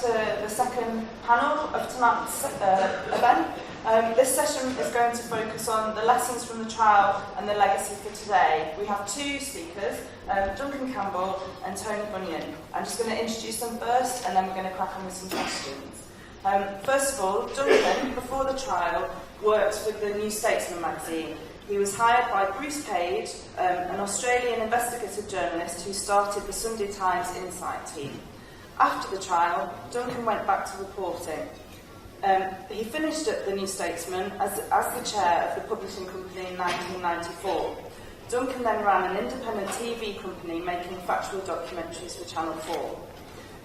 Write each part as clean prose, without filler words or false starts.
to the second panel of tonight's event. This session is going to focus on the lessons from the trial and the legacy for today. We have two speakers, Duncan Campbell and Tony Bunyan. I'm just going to introduce them first, and then we're going to crack on with some questions. First of all, Duncan, before the trial, worked with the New Statesman magazine. He was hired by Bruce Page, an Australian investigative journalist who started the Sunday Times Insight team. After the trial, Duncan went back to reporting. He finished at the New Statesman as the chair of the publishing company in 1994. Duncan then ran an independent TV company making factual documentaries for Channel 4.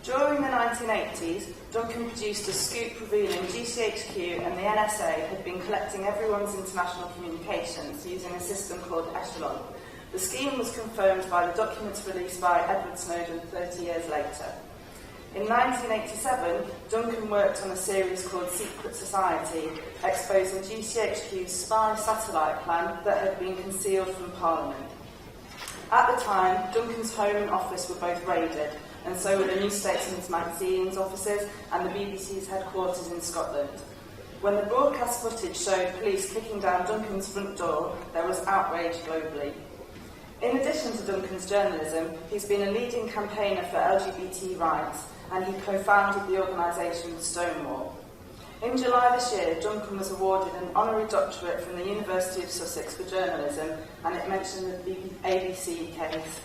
During the 1980s, Duncan produced a scoop revealing GCHQ and the NSA had been collecting everyone's international communications using a system called Echelon. The scheme was confirmed by the documents released by Edward Snowden 30 years later. In 1987, Duncan worked on a series called Secret Society, exposing GCHQ's spy satellite plan that had been concealed from Parliament. At the time, Duncan's home and office were both raided, and so were the New Statesman's magazine's offices and the BBC's headquarters in Scotland. When the broadcast footage showed police kicking down Duncan's front door, there was outrage globally. In addition to Duncan's journalism, he's been a leading campaigner for LGBT rights, and he co-founded the organisation Stonewall. In July this year, Duncan was awarded an honorary doctorate from the University of Sussex for journalism, and it mentioned the ABC case.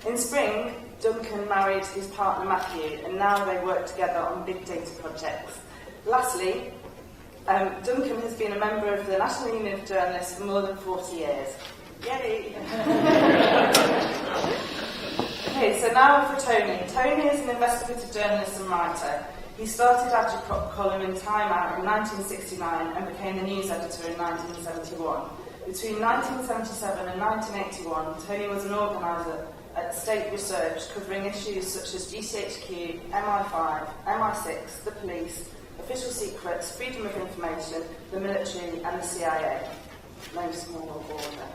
In spring, Duncan married his partner Matthew, and now they work together on big data projects. Lastly, Duncan has been a member of the National Union of Journalists for more than 40 years. Yay! Okay, so now for Tony. Tony is an investigative journalist and writer. He started Agitprop column in Time Out in 1969 and became the news editor in 1971. Between 1977 and 1981, Tony was an organiser at State Research, covering issues such as GCHQ, MI5, MI6, the police, official secrets, freedom of information, the military and the CIA. No small world order.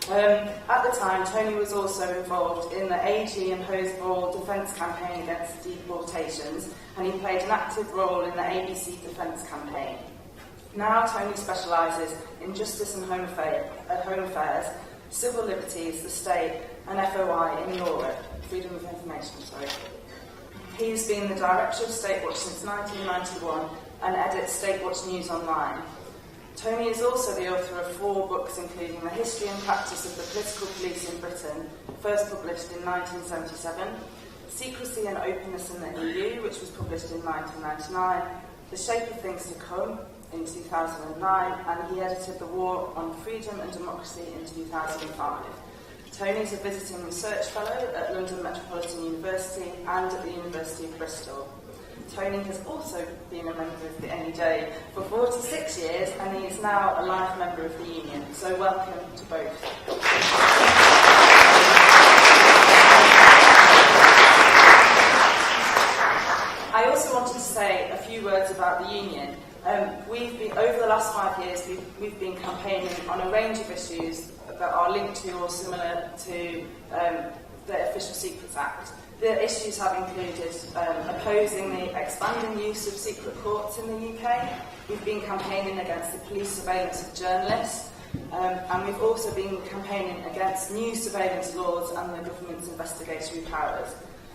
At the time, Tony was also involved in the Agee and Hosenball defence campaign against deportations, and he played an active role in the ABC defence campaign. Now Tony specialises in justice and home affairs, civil liberties, the state, and FOI in Europe, freedom of information, sorry. He's been the director of State Watch since 1991 and edits State Watch News Online. Tony is also the author of 4 books, including The History and Practice of the Political Police in Britain, first published in 1977, Secrecy and Openness in the EU, which was published in 1999, The Shape of Things to Come in 2009, and he edited The War on Freedom and Democracy in 2005. Tony is a visiting research fellow at London Metropolitan University and at the University of Bristol. Tony has also been a member of the NEJ for 46 years, and he is now a life member of the union. So welcome to both. I also wanted to say a few words about the union. Over the last 5 years, we've been campaigning on a range of issues that are linked to or similar to the Official Secrets Act. The issues have included opposing the expanding use of secret courts in the UK. We've been campaigning against the police surveillance of journalists, and we've also been campaigning against new surveillance laws and the government's investigatory powers.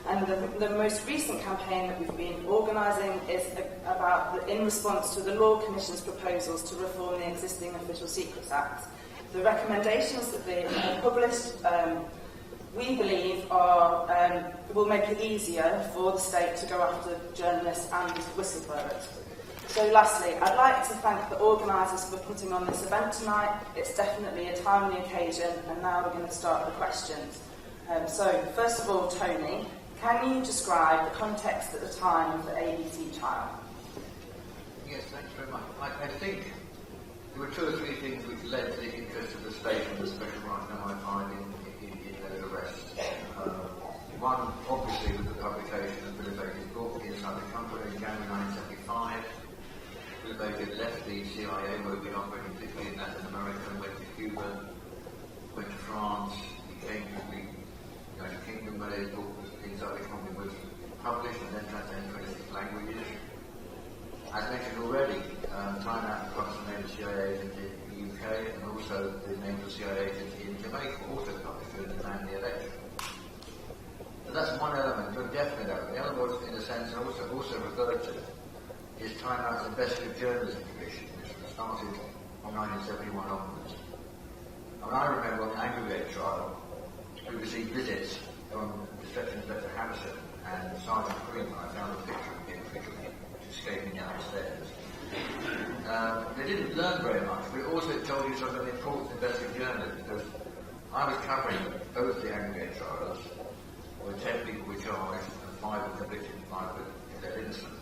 And the most recent campaign that we've been organising is in response to the Law Commission's proposals to reform the existing Official Secrets Act. The recommendations that they have published, we believe, will make it easier for the state to go after journalists and whistleblowers. So lastly, I'd like to thank the organisers for putting on this event tonight. It's definitely a timely occasion, and now we're going to start the questions. So, first of all, Tony, can you describe the context at the time of the ABC trial? Yes, thanks very much. I think there were 2 or 3 things which led to the interest of the state and the special right MI5 in those arrests. One, obviously, was the publication of Philip Agee's book, Inside the Company, in January 1975. Philip Agee left the CIA, where he'd been operating particularly in Latin America, and went to Cuba, went to France, he came to the United Kingdom, where his book Inside the Company was published and then translated into languages. As mentioned already, time out across the name of CIA agent in the UK and also the name of CIA agent in Jamaica, also published during the Manley election. So that's one element, a definite element. The other was, in a sense, and also referred to, is Time Out's Investigative Journalism Commission, which started from 1971 onwards. And I remember on the Anglegate trial, we received visits from Inspector Harrison and Sergeant Green. I found a picture of him frequently, escaping downstairs. They didn't learn very much, but it also told you something important to investigative journalism, because I was covering both the Anglegate trials, where 10 people were charged and 5 were convicted, 5 were they're innocent.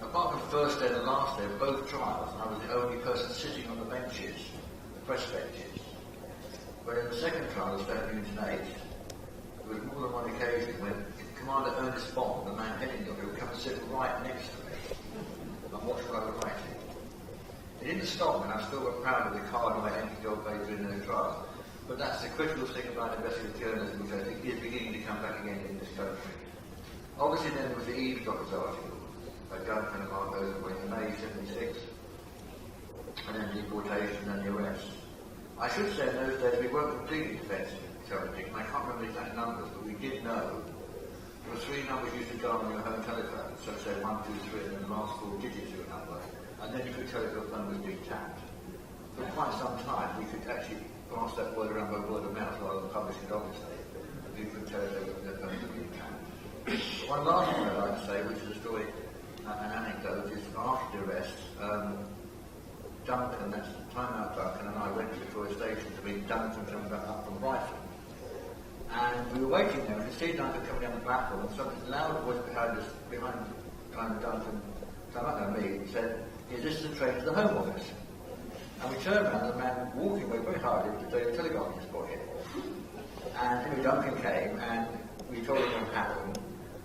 Apart from the first day and the last day of both trials, I was the only person sitting on the benches, the press benches. But in the second trial, the State Union 8, there was more than one occasion when Commander Ernest Bond, the man heading the group, would come and sit right next to me and watch what I was writing. It didn't stop me, and I'm still proud of the card I empty gold paper in the trial. But that's the critical thing about investigative journalism, which I think is beginning to come back again in this country. Obviously, then there was the eavesdroppers article by Duncan and Mark Hosenball in May '76, and then deportation and the arrest. I should say in those days we weren't completely defensive, and I can't remember the exact numbers, but we did know there were 3 numbers you used to dial on your home telephone, so say 1, 2, 3, and then the last 4 digits of a number, and then you could tell if your phone was being tapped. For quite some time, we could actually pass that word around by word of mouth rather than publish it, obviously. We could tell if their phone was being tapped. One last thing I'd like to say, which is a story, an anecdote, is after the arrest, Duncan, that's Time Out Duncan, and I went to Victoria Station to meet Duncan coming back up from Brighton. And we were waiting there, and we could see Duncan coming down the platform, and something loud voice behind us, behind Duncan, Time Out and me, said, "Is this the train to the Home Office?" And we turned around, and the man walking away very hardly to take a telegram in his pocket. And anyway, Duncan came, and we told him what happened.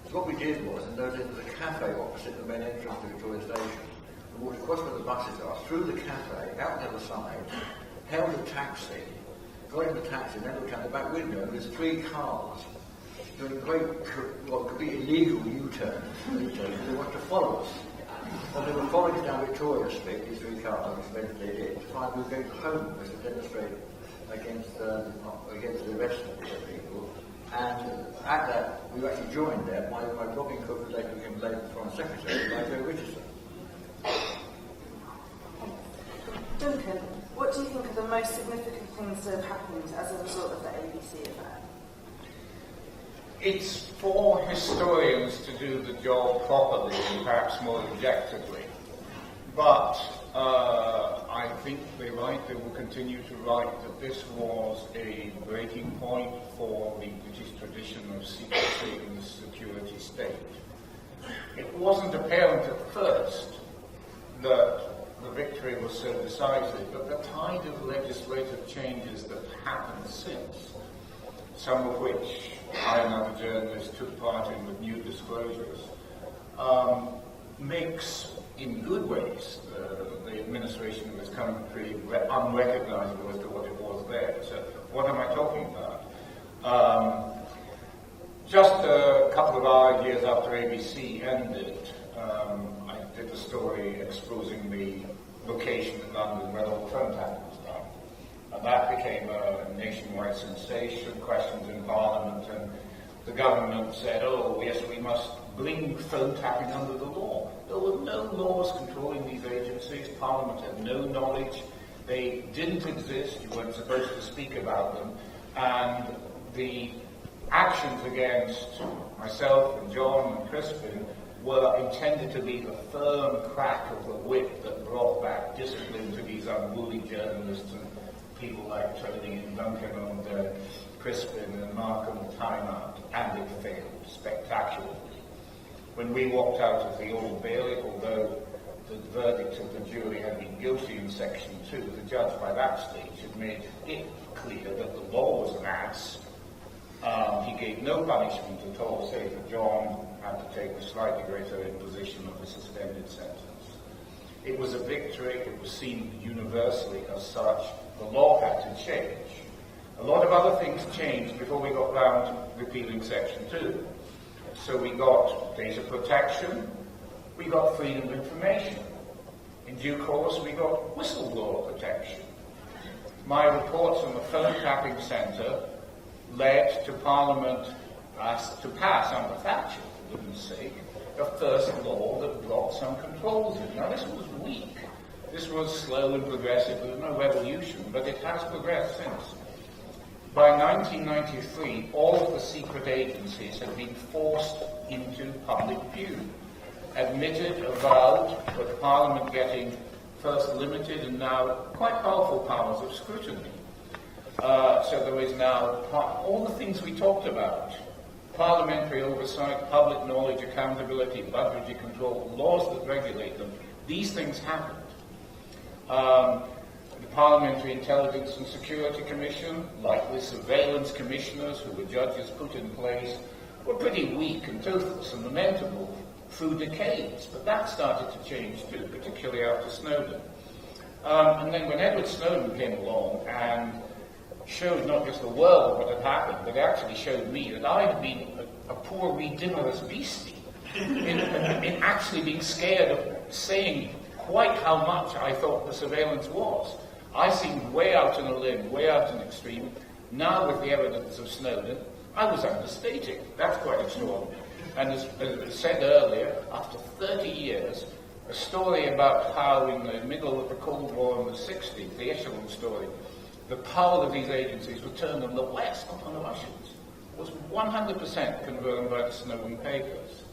So what we did was, and there was a cafe opposite the main entrance to Victoria Station. We walked across where the buses are, through the cafe, out the other side, hailed a taxi, got in the taxi, and then looked out the back window, and there's 3 cars doing great, what could be illegal U-turns. They wanted to follow us. And they were following us down Victoria Street, these 3 cars, which eventually they did, to find we were going to Home Office to demonstrate against the arrest of these people. And at that, we were actually joined there by Robin Cook, who later became Labour Foreign Secretary, by Joe Richardson. Duncan, what do you think are the most significant things that have happened as a result of the ABC affair? It's for historians to do the job properly and perhaps more objectively. But I think they will continue to write that this was a breaking point for the British tradition of secrecy in the security state. It wasn't apparent at first that the victory was so decisive, but the tide of legislative changes that happened since, some of which I and other journalists took part in with new disclosures, makes, in good ways, the administration of this country unrecognizable as to what it was there. So what am I talking about? Just a couple of years after ABC ended, I did a story exposing the location in London where all the phone tapping was done. And that became a nationwide sensation, questions in Parliament, and the government said, oh, yes, we must bring phone tapping under the law. There were no laws controlling these agencies. Parliament had no knowledge. They didn't exist. You weren't supposed to speak about them. And the actions against myself and John and Crispin were intended to be the firm crack of the whip that brought back discipline to these unruly journalists and people like Tony and Duncan and Crispin and Mark and the Time Out, and it failed spectacularly. When we walked out of the Old Bailey, although the verdict of the jury had been guilty in Section 2, the judge by that stage had made it clear that the law was an ass. He gave no punishment at all, save that John had to take the slightly greater imposition of a suspended sentence. It was a victory. It was seen universally as such. The law had to change. A lot of other things changed before we got round to repealing Section 2. So we got data protection, we got freedom of information. In due course, we got whistleblower protection. My reports on the phone tapping centre led to Parliament to pass, under Thatcher, for goodness sake, the first law that brought some controls in. Now, this was weak. This was slow and progressive. There was no revolution, but it has progressed since. By 1993, all of the secret agencies had been forced into public view, admitted, avowed, but Parliament getting first limited and now quite powerful powers of scrutiny. So there is now all the things we talked about: parliamentary oversight, public knowledge, accountability, budgetary control, laws that regulate them. These things happened. The Parliamentary Intelligence and Security Commission, like the surveillance commissioners who the judges put in place, were pretty weak and toothless and lamentable through decades, but that started to change too, particularly after Snowden. And then when Edward Snowden came along and showed not just the world what had happened, but actually showed me that I had been a poor redimorous beastie in actually being scared of saying quite how much I thought the surveillance was. I seemed way out on a limb, way out in the extreme. Now with the evidence of Snowden, I was understating. That's quite extraordinary. And as said earlier, after 30 years, a story about how in the middle of the Cold War in the 60s, the echelon story, the power of these agencies was turned on the West, not on the Russians, was 100% confirmed by the Snowden papers.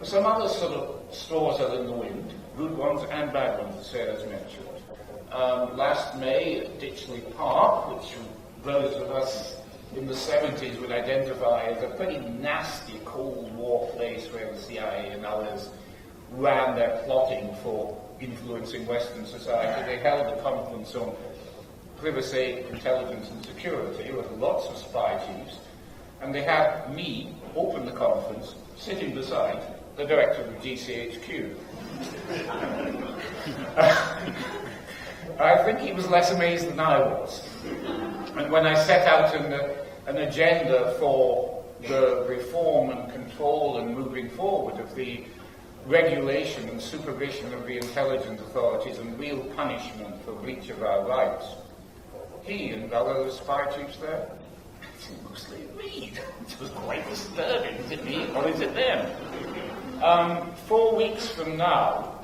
Some other sort of straws are in the wind, good ones and bad ones, as Sarah's mentioned. Last May at Ditchley Park, which those of us in the 70s would identify as a pretty nasty Cold War place where the CIA and others ran their plotting for influencing Western society. They held a conference on privacy, intelligence and security with lots of spy chiefs, and they had me open the conference sitting beside the director of GCHQ. I think he was less amazed than I was. And when I set out an agenda for the reform and control and moving forward of the regulation and supervision of the intelligence authorities and real punishment for breach of our rights, he and other spy chiefs there mostly agreed. It was quite disturbing. Is it me or is it them? 4 weeks from now,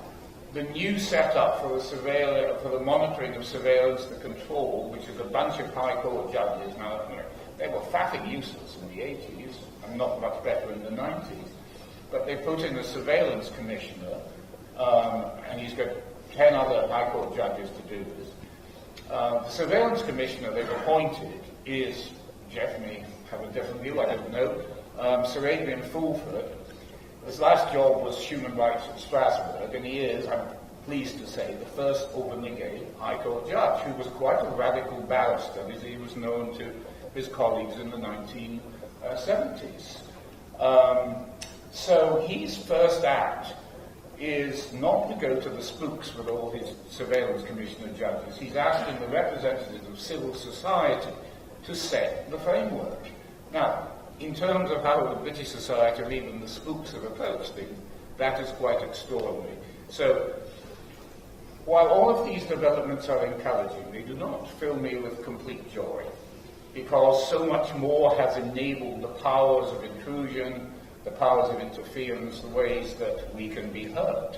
the new setup for the monitoring of surveillance, the control, which is a bunch of High Court judges. Now, they were faffing useless in the 80s and not much better in the 90s. But they put in a surveillance commissioner, and he's got 10 other High Court judges to do this. The surveillance commissioner they've appointed is, Jeff may have a different view, I don't know, Sir Adrian Fulford. His last job was human rights at Strasbourg, and he is, I'm pleased to say, the first openly gay High Court judge, who was quite a radical barrister, as he was known to his colleagues in the 1970s. So his first act is not to go to the spooks with all his surveillance commissioner judges. He's asking the representatives of civil society to set the framework. Now, in terms of how the British society or even the spooks have approached things, that is quite extraordinary. So, while all of these developments are encouraging, they do not fill me with complete joy, because so much more has enabled the powers of intrusion, the powers of interference, the ways that we can be heard.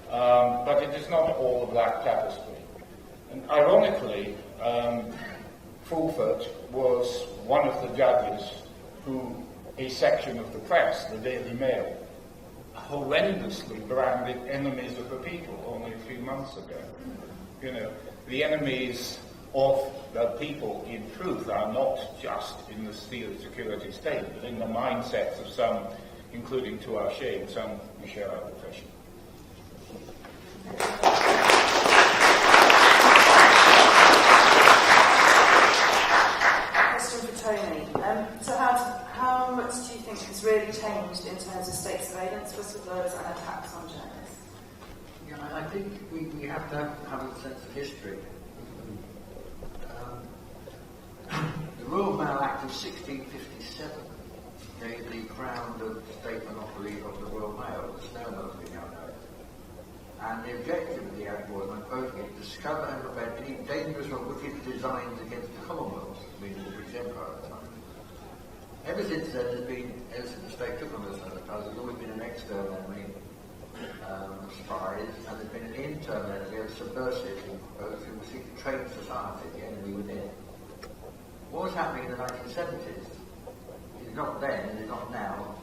But it is not all a black tapestry. And ironically, Fulford was one of the judges who a section of the press, the Daily Mail, horrendously branded enemies of the people only a few months ago. You know, the enemies of the people in truth are not just in the security state, but in the mindsets of some, including to our shame, some who share our profession. Question for Tony. So how much do you think has really changed in terms of state surveillance, whistleblowers and attacks on journalists? Yeah, I think we have to have a sense of history. The Royal Mail Act of 1657 the crown the state monopoly of the Royal Mail, the Snow Monopoly now known. And the objective of the Act was, and I'm quoting it, discover and prevent any dangerous or wicked designs against the Commonwealth, meaning the British Empire at the time. Ever since then, ever since the state took on this enterprise, there's always been an external enemy of spies, and there's been an internal enemy of subversive, both who seek to train society, the enemy within. What was happening in the 1970s is not then, and is not now,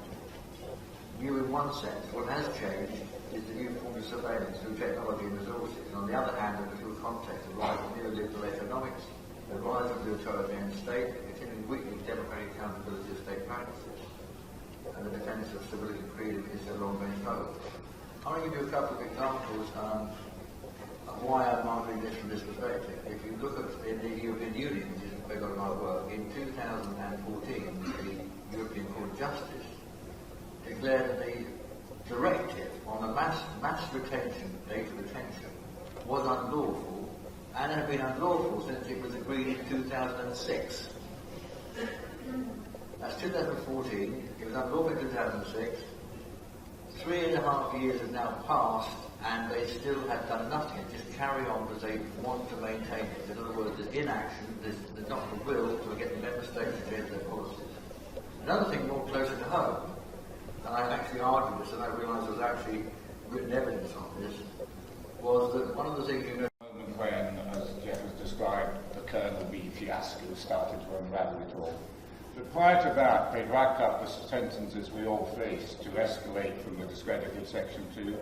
new in one sense. What has changed is the new form of surveillance through technology and resources, and on the other hand, in the full context of rise of neoliberal economics, the rise of the authoritarian state, the continuing weakening of democratic accountability of state practices, and the defence of stability and freedom is a long-range struggle. I'll give you a couple of examples of why I'm arguing this from this perspective. If you look at in the European Union, which is a big lot of my work, in 2014, the European Court of Justice declared that the directive on the mass retention, data retention, was unlawful, and had been unlawful since it was agreed in 2006. That's 2014, it was unlawful in 2006, 3.5 years have now passed, and they still have done nothing, just carry on because they want to maintain it. In other words, there's inaction, there's not the will to get the member states to change their policies. Another thing more closer to home, and I've actually argued this, and I realised there's actually written evidence on this, was that one of the things you know... When, as Jeff has described, the Colonel B fiasco started to unravel it all. But prior to that, they racked up the sentences we all faced to escalate from the discredited Section 2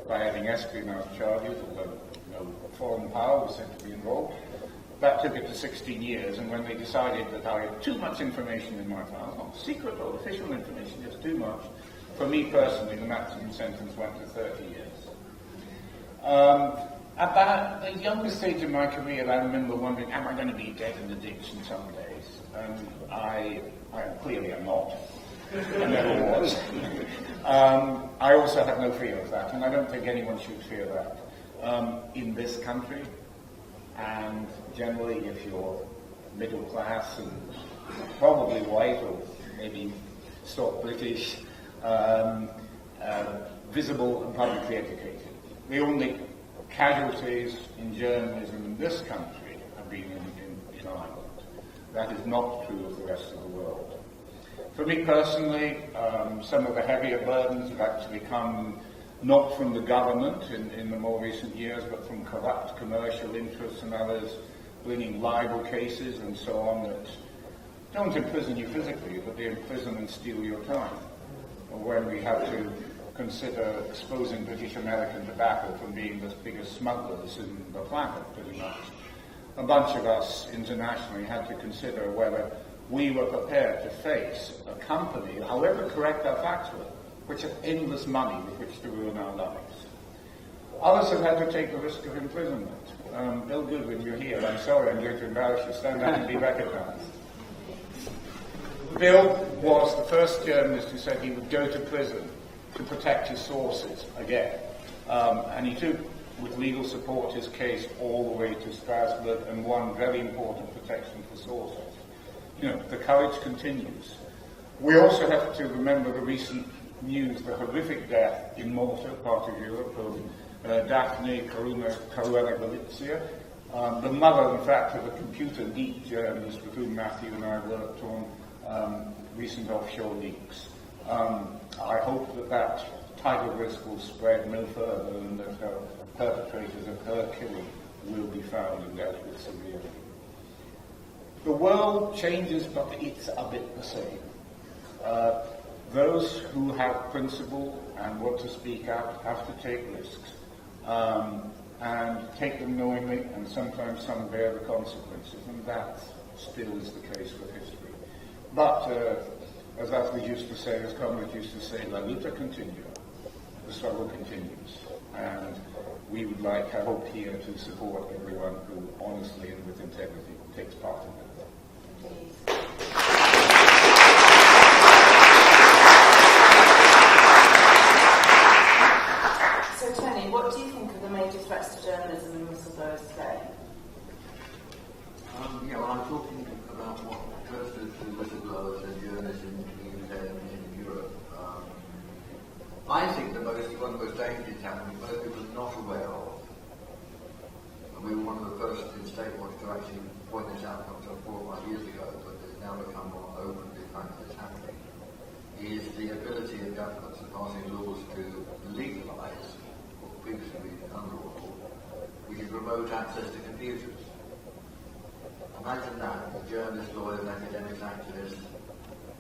by adding espionage charges, although no foreign power was said to be involved. That took it to 16 years, and when they decided that I had too much information in my files, not secret or official information, just too much, for me personally, the maximum sentence went to 30 years. At the youngest stage of my career, I remember wondering, am I going to be dead in the ditch in some days? And I clearly am not. I never was. I also have no fear of that, and I don't think anyone should fear that. In this country, and generally if you're middle class and probably white or maybe stock British, visible and publicly educated. The only casualties in journalism in this country have been in Ireland. That is not true of the rest of the world. For me personally, some of the heavier burdens have actually come not from the government in the more recent years, but from corrupt commercial interests and others bringing libel cases and so on that don't imprison you physically, but they imprison and steal your time. Or when we have to consider exposing British American tobacco from being the biggest smugglers in the planet, pretty much. A bunch of us internationally had to consider whether we were prepared to face a company, however correct our facts were, which had endless money with which to ruin our lives. Others have had to take the risk of imprisonment. Bill Goodwin, you're here. I'm sorry, I'm going to embarrass you. Stand up and be recognized. Bill was the first journalist who said he would go to prison to protect his sources again. And he took, with legal support, his case all the way to Strasbourg and won very important protection for sources. You know, the courage continues. We also have to remember the recent news, the horrific death in Malta, part of Europe, of Daphne Caruana Galizia, the mother, in fact, of a computer geek journalist with whom Matthew and I worked on recent offshore leaks. I hope that tidal risk will spread no further and that the perpetrators of her killing will be found and dealt with severely. The world changes, but it's a bit the same. Those who have principle and want to speak out have to take risks, and take them knowingly, and sometimes some bear the consequences, and that still is the case for history. But, as we used to say, as comrades used to say, la luta continua, the struggle continues, and we would like, I hope here, to support everyone who honestly and with integrity takes part in it. So Tony, what do you think are the major threats to journalism and whistleblowers today? I'm talking about what occurs to whistleblowers and journalists in the UK and I think one of the most dangerous happening most people are not aware of, and we were one of the first in statewide to actually point this out not just 4 or 5 years ago, but it's now become more open to the fact that it's happening, is the ability of governments in passing laws to legalise what previously been unlawful, which is remote access to computers. Imagine that, journalists, lawyers, academics, activists,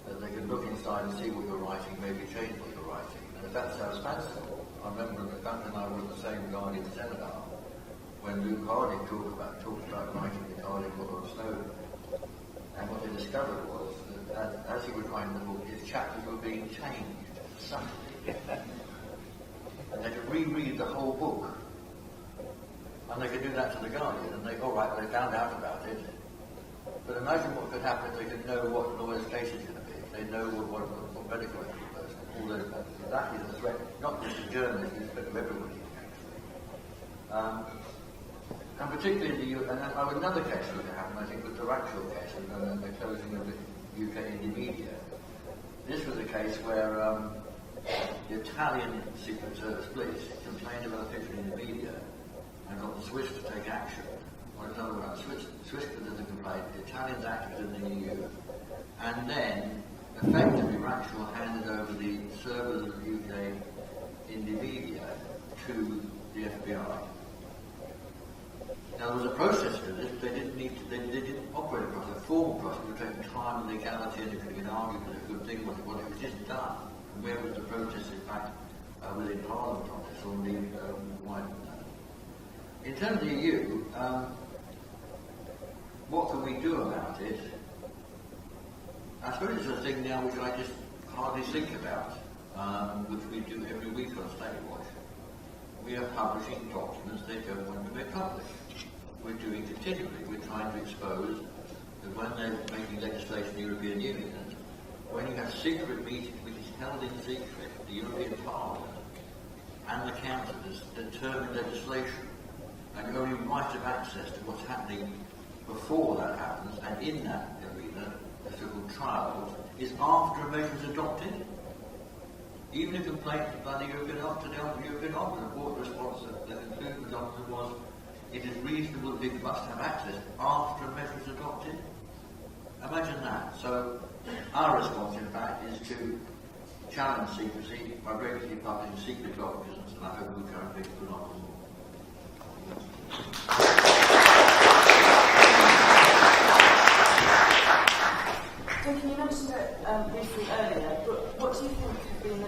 that they can look inside and see what you're writing, maybe change what you're writing. And if that sounds fanciful, I remember that Duncan and I were at the same Guardian seminar when Luke Harding talked about writing the Guardian book on Snowden. And what they discovered was that as he was writing the book, his chapters were being changed subtly. And they could reread the whole book. And they could do that to the Guardian, and they found out about it. But imagine what could happen if they could know what lawyer's case is going to be. They know what medical experts, all those things. That is a threat, not just to journalists, but to everybody, actually. And particularly another case that happened, I think, was the actual case of the closing of the UK indie media. This was a case where the Italian Secret Service police complained about a picture in the media and got the Swiss to take action. Or another way around, Swiss did the complaint, the Italians acted in the EU, and then effectively Rackshaw handed over the servers of the UK indie media to the FBI. Now there was a process for this, they didn't operate a process, a formal process, it would take time and legality, and it could have been argued that a good thing was what it was just done. And where was the process, in fact, within Parliament on this, or the wider than that? In terms of the EU, what can we do about it? I suppose it's a thing now which I just hardly think about, which we do every week on Statewatch. We are publishing documents they don't want to be published. We're doing continually. We're trying to expose that when they're making legislation in the European Union, when you have secret meetings which is held in secret, the European Parliament and the Council has determined legislation, and you only right of access to what's happening before that happens, and in that arena, the so-called trials, is after a measure is adopted. Even a complaint by the European Ombudsman, the court response, the conclusion of the Ombudsman was, it is reasonable that people must have access after a measure is adopted. Imagine that. So our response, in fact, is to challenge secrecy by regularly publishing secret documents, and I hope we'll go and pick good on them. Duncan, you mentioned it briefly earlier, but what do you think have been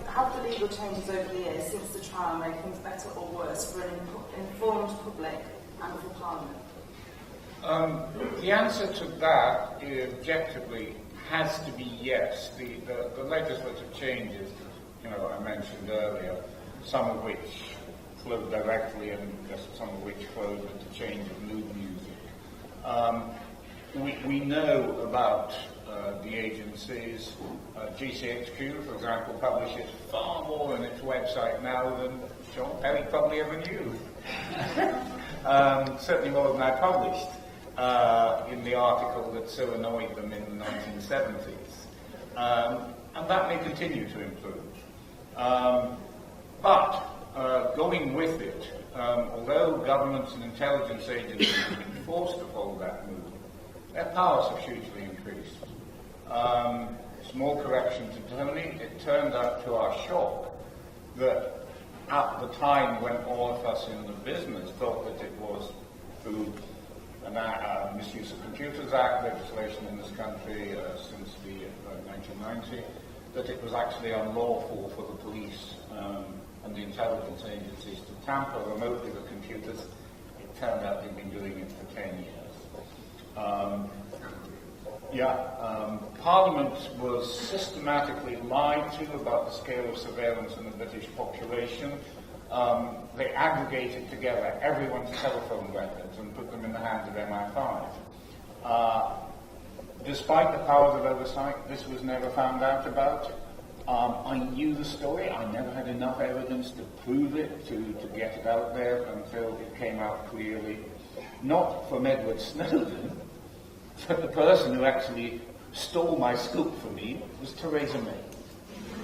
have the legal changes over the years since the trial made things better or worse for an informed public and for Parliament? The answer to that, objectively, has to be yes. The legislative changes, I mentioned earlier, some of which flowed directly and just some of which flowed with the change of mood music. We know about the agencies. GCHQ, for example, publishes far more on its website now than John Perry probably ever knew. Certainly more than I published in the article that so annoyed them in the 1970s. And that may continue to improve. But going with it, although governments and intelligence agencies have been forced to follow that move, their powers have hugely increased. Small correction to Tony, it turned out to our shock that at the time when all of us in the business thought that it was through an Misuse of Computers Act legislation in this country since the 1990, that it was actually unlawful for the police and the intelligence agencies to tamper remotely with computers. It turned out they've been doing it for 10 years. Parliament was systematically lied to about the scale of surveillance in the British population. They aggregated together everyone's telephone records and put them in the hands of MI5. Despite the powers of oversight, this was never found out about. I knew the story. I never had enough evidence to prove it, to get it out there until it came out clearly. Not from Edward Snowden, but the person who actually stole my scoop for me was Theresa May.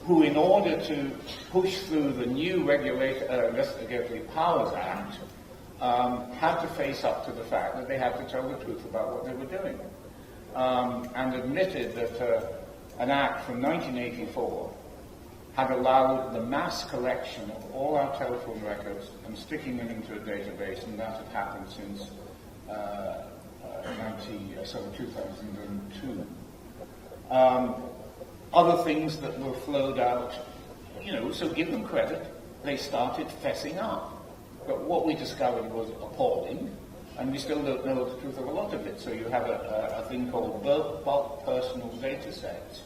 who, in order to push through the new Investigatory Powers Act, had to face up to the fact that they had to tell the truth about what they were doing, and admitted that an act from 1984 had allowed the mass collection of all our telephone records and sticking them into a database, and that had happened since 2002. Other things that were flowed out, so give them credit, they started fessing up. But what we discovered was appalling, and we still don't know the truth of a lot of it. So you have a thing called bulk personal data sets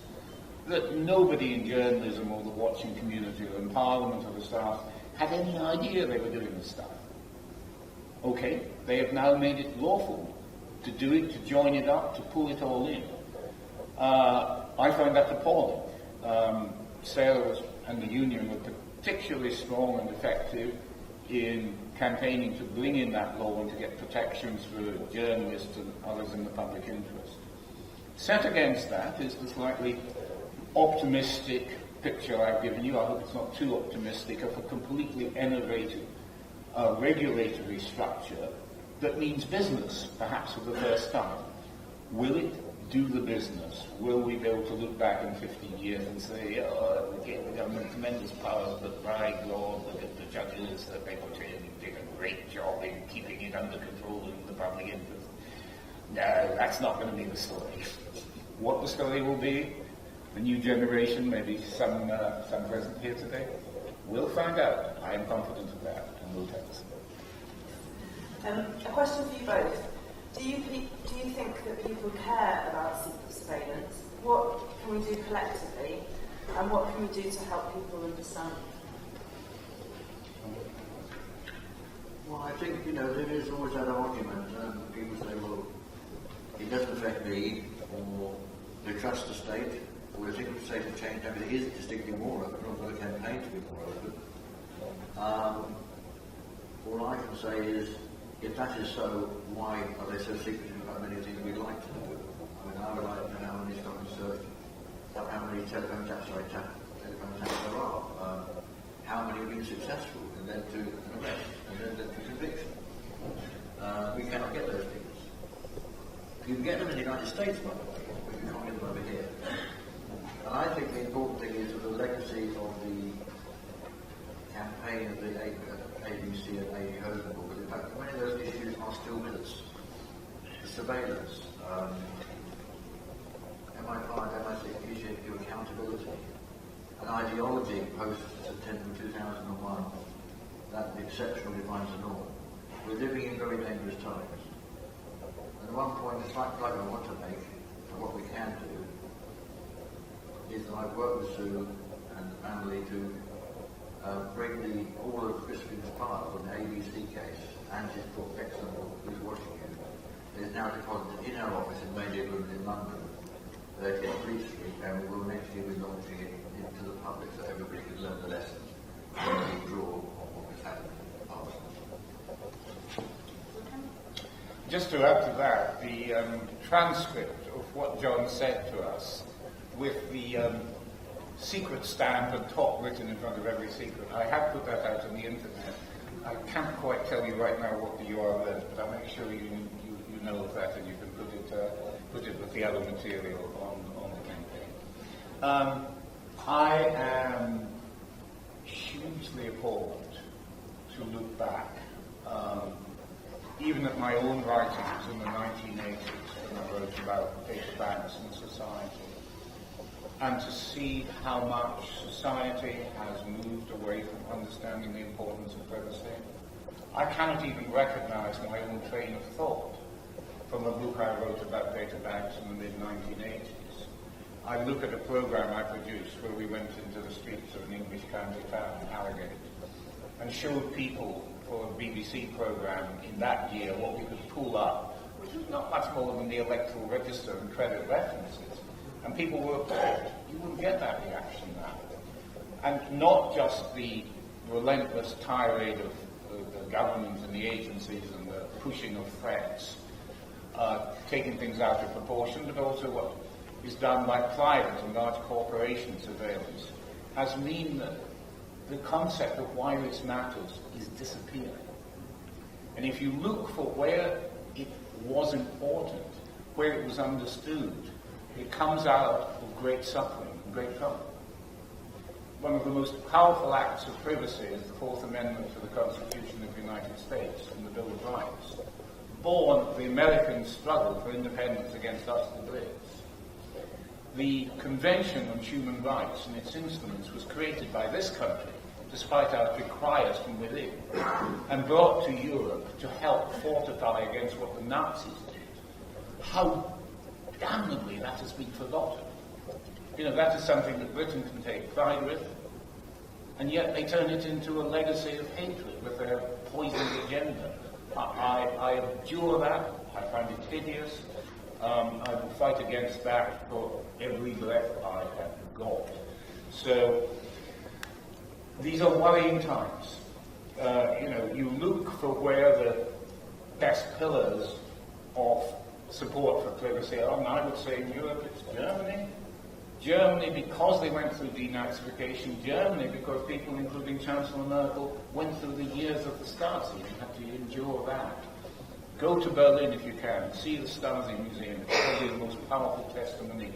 that nobody in journalism or the watching community or in Parliament or the staff had any idea they were doing this stuff. Okay, they have now made it lawful to do it, to join it up, to pull it all in. I find that appalling. Sarah and the union were particularly strong and effective in campaigning to bring in that law and to get protections for journalists and others in the public interest. Set against that is the slightly optimistic picture I've given you. I hope it's not too optimistic, of a completely innovative regulatory structure that means business, perhaps for the first time. Will it do the business? Will we be able to look back in 15 years and say, we gave the government tremendous powers, but by God, look at the judges that they put in, did a great job in keeping it under control in the public interest? No, that's not going to be the story. What the story will be, the new generation, maybe some present here today, we'll find out. I am confident of that, and we'll tell us. A question for you both. Do you think that people care about secret surveillance? What can we do collectively, and what can we do to help people understand? Well, I think, there is always that argument. People say, well, it doesn't affect me, or they trust the state, or they think the state will change everything. Is it to stick to be more open, or for the campaign to be more open? All I can say is, if that is so, why are they so secretive about many things we'd like to do? I would like to know how many stop and search, how many telephone taps there are, how many have been successful and led to an arrest and then led to conviction. We cannot get those figures. You can get them in the United States, by the way, but you can't get them over here. And I think the important thing is the legacy of the campaign of the ABC and Agee Hosenball, but in fact many of those issues are still with us. The surveillance, MI5, MI6, GCHQ accountability, an ideology post-September 2001 that the exceptional defines the norm. We're living in very dangerous times. And one point, the slight plug I want to make, and what we can do, is that I've worked with Sue and the family to bring all of Crispin's files on the ABC case and his book, excellent book, who's watching it. It is now deposited in our office in Media Room in London, 38 Fleet Street, and we will next year be launching it into the public so everybody can learn the lessons and really draw on what has happened in the past. Just to add to that, the transcript of what John said to us with the secret stamp and top written in front of every secret. I have put that out on the internet. I can't quite tell you right now what the URL is, but I'll make sure you know of that and you can put it with the other material on the campaign. I am hugely appalled to look back, even at my own writings in the 1980s when I wrote about data banks and society, and to see how much society has moved away from understanding the importance of privacy. I cannot even recognize my own train of thought from a book I wrote about data banks in the mid-1980s. I look at a program I produced where we went into the streets of an English county town, Harrogate, and showed people for a BBC program in that year what we could pull up, which was not much more than the electoral register and credit references. And people were appalled. You wouldn't get that reaction now. And not just the relentless tirade of the government and the agencies and the pushing of threats, taking things out of proportion, but also what is done by private and large corporation surveillance has meant that the concept of why this matters is disappearing. And if you look for where it was important, where it was understood, it comes out of great suffering and great trouble. One of the most powerful acts of privacy is the Fourth Amendment to the Constitution of the United States and the Bill of Rights, born of the American struggle for independence against us, the Brits. The Convention on Human Rights and its instruments was created by this country, despite our requires from within, and brought to Europe to help fortify against what the Nazis did. How damnably that has been forgotten. You know, that is something that Britain can take pride with, and yet they turn it into a legacy of hatred with their poisoned agenda. I abjure that. I find it hideous. I will fight against that for every breath I have got. So these are worrying times. You look for where the best pillars of support for privacy are, and I would say in Europe it's Germany. Germany because they went through denazification, Germany because people, including Chancellor Merkel, went through the years of the Stasi and had to endure that. Go to Berlin if you can, see the Stasi Museum. It's probably the most powerful testimony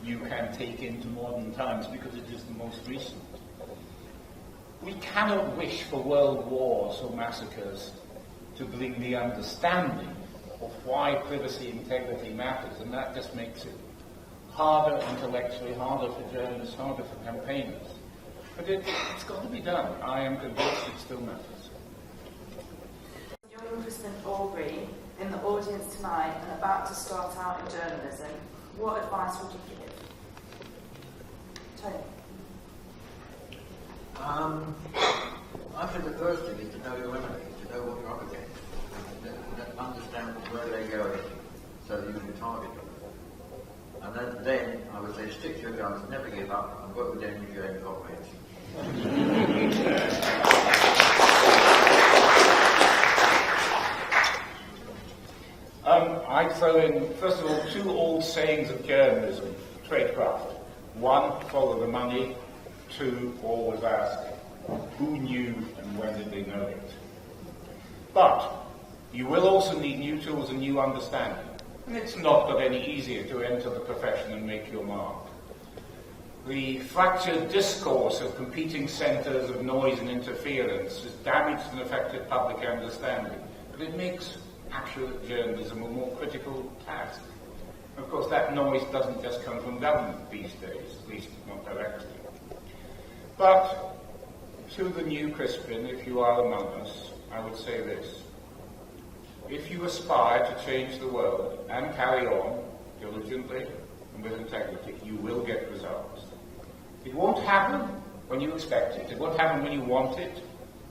you can take into modern times because it is the most recent. We cannot wish for world wars or massacres to bring the understanding of why privacy integrity matters, and that just makes it harder intellectually, harder for journalists, harder for campaigners. But it's got to be done. I am convinced it still matters. Young Crispin Aubrey in the audience tonight and about to start out in journalism, what advice would you give? Tony? I think the first thing is to know your enemy, to know what you're up against, and understand where they're going so that you can target them. And then I would say stick to your guns, never give up, and work with them if you ain't got it. I'd throw in, first of all, two old sayings of journalism, tradecraft. One, follow the money. Two, always ask, who knew and when did they know it? But you will also need new tools and new understanding. And it's not got any easier to enter the profession and make your mark. The fractured discourse of competing centres of noise and interference has damaged and affected public understanding, but it makes accurate journalism a more critical task. Of course, that noise doesn't just come from government these days, at least not directly. But to the new Crispin, if you are among us, I would say this. If you aspire to change the world and carry on diligently and with integrity, you will get results. It won't happen when you expect it. It won't happen when you want it.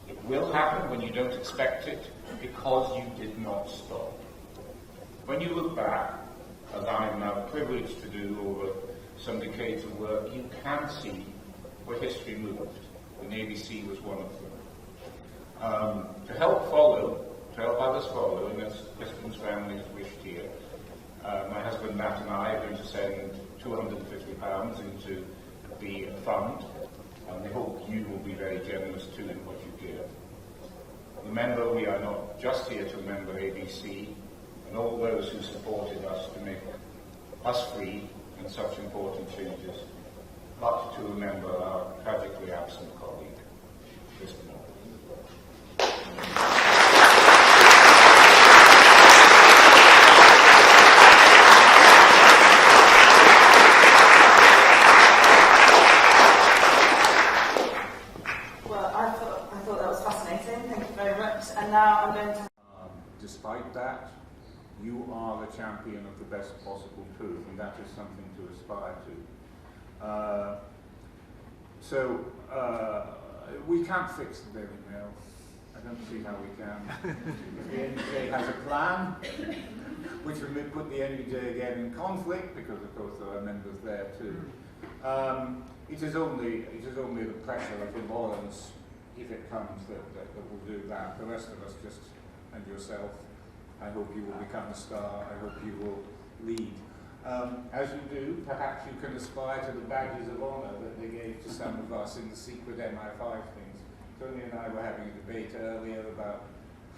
It will happen when you don't expect it because you did not stop. When you look back, as I am now privileged to do over some decades of work, you can see where history moved, and ABC was one of them. To help others follow, and as Crispin's family has wished here, my husband Matt and I are going to send £250 into the fund, and we hope you will be very generous too in what you give. Remember, we are not just here to remember ABC and all those who supported us to make us free in such important changes, but to remember our tragically absent colleague, Crispin Aubrey. Well, I thought that was fascinating. Thank you very much. And now I'm going to... Despite that, you are the champion of the best possible truth, and that is something to aspire to. We can't fix the Daily Mail. I don't see how we can. The NJ has a plan, which would put the NJ again in conflict, because of course there are members there too. It is only the pressure of violence, if it comes, that will do that. The rest of us and yourself, I hope you will become a star. I hope you will lead. As you do, perhaps you can aspire to the badges of honour that they gave to some of us in the secret MI5 things. Tony and I were having a debate earlier about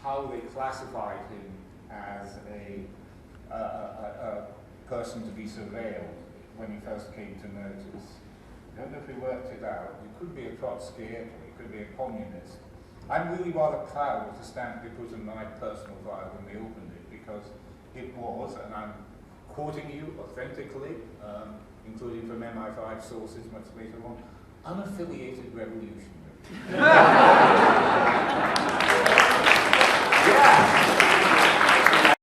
how they classified him as a person to be surveilled when he first came to notice. I don't know if we worked it out. You could be a Trotskyite, or you could be a communist. I'm really rather proud to stamp it was in my personal file when they opened it, because it was, and I'm quoting you authentically, including from MI5 sources much later on, unaffiliated revolutionary.